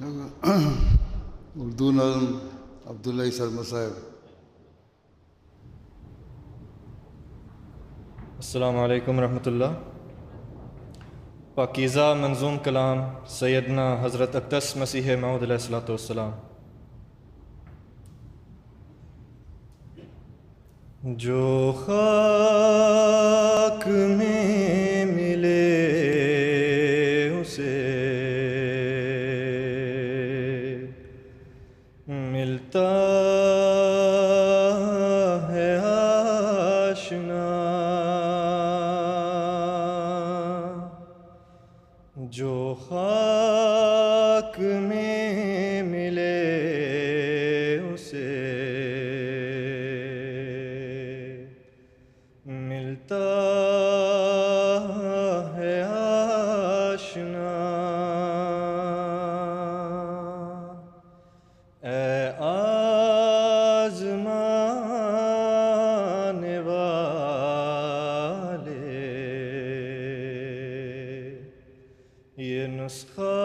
اردو نظم عبداللہ سرمد صاحب. السلام علیکم ورحمۃ اللہ. پاکیزہ منظوم کلام سیدنا حضرت اقدس مسیح موعود علیہ الصلوۃ والسلام. جو خاک میں ملے اسے ملتا ہے آشنا، جو خاک میں ملے اسے ملتا ہے آشنا. اے آزمانے والے، یہ نسخہ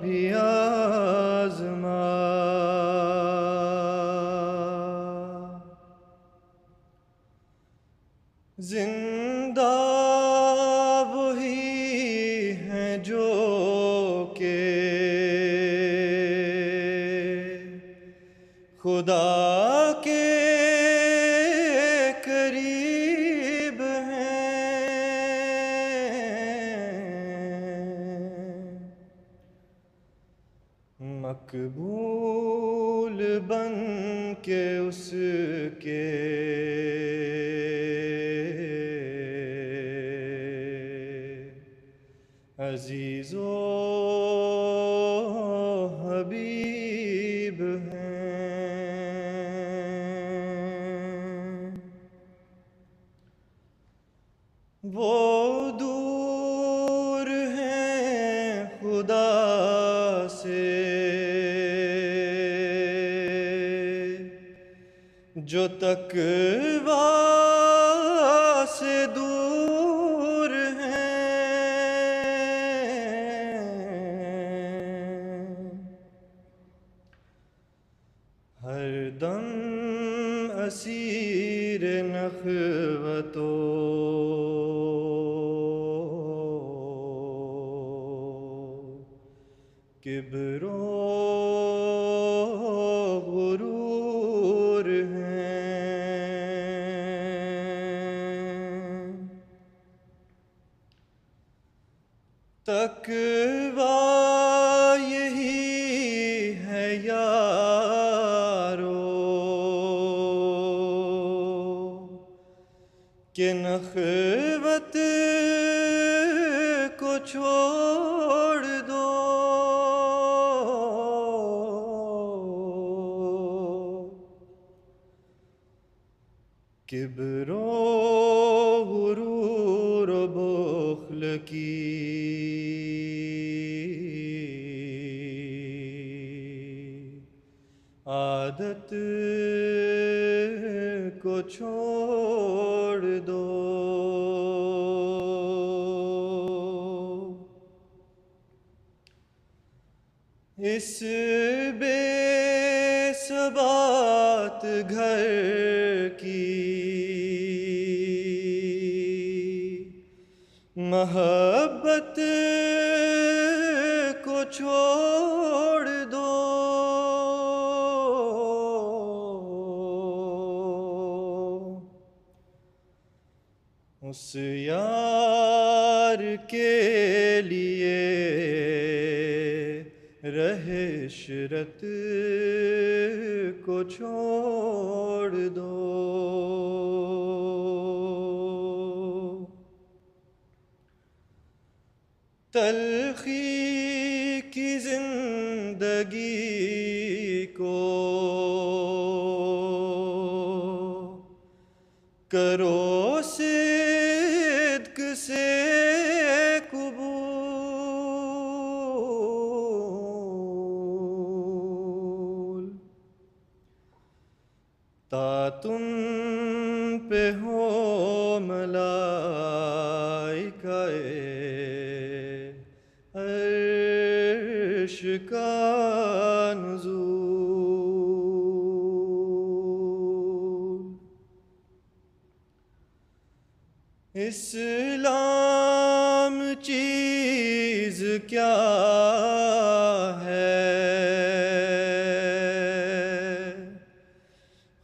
بھی آزما. زندہ وہی ہیں جو کہ خدا کے قریب ہیں، مقبول بن کے اس کے عزیز و حبیب ہیں. وہ دور ہیں خدا سے جو تقویٰ سے دور ہر دم اسیر نخوت و کبر و غرور ہیں. تقویٰ یہی ہے یارو کہ نخوت کو چھوڑ دو، کبر و غرور و بخل کی عادت کو چھوڑ دو. اس بے ثبات گھر کی محبت کو چھوڑ دو، اس یار کے لیے رہ عشرت کو چھوڑ دو. تلخی کی زندگی کو کرو صدق سے قبول، تا تم پہ ہو ملائکہ عرش کا نزول، اسلام چیز کیا ہے،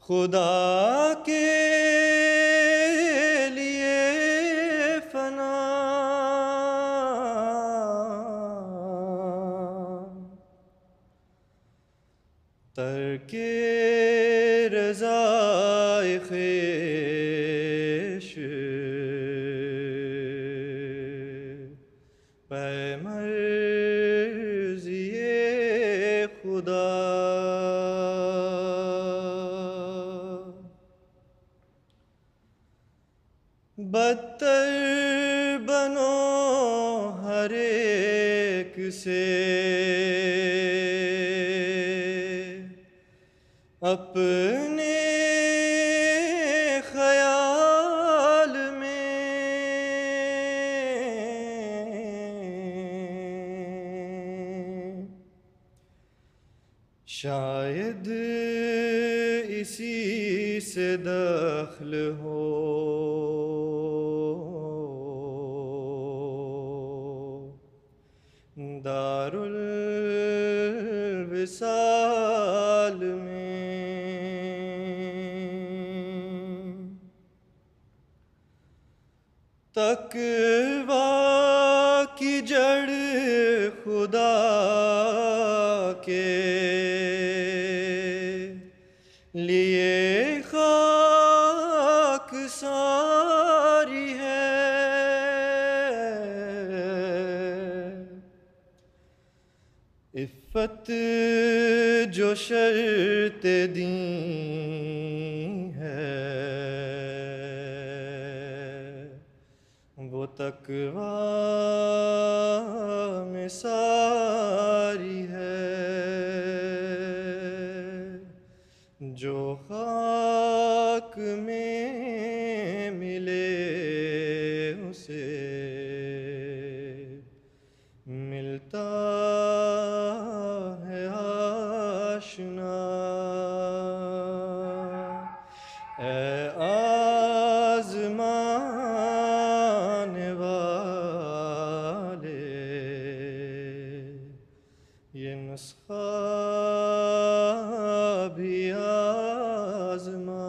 خدا کے لیے فنا، ترک رضائے خویش، پے مرضی خدا، بدتر بنو ہر ایک سے اپنے خیال میں، شاید اسی سے دخل ہو دار الوصال میں، تقویٰ کی جڑ خدا کے لیے خاک ساری ہے، عفت جو شرط دین ہے، وہ تقویٰ میں ساری ہے، جو خاک میں ملے اسے ملتا ہے آشنا، اے آزمانے والے یہ نسخہ بھی آزما۔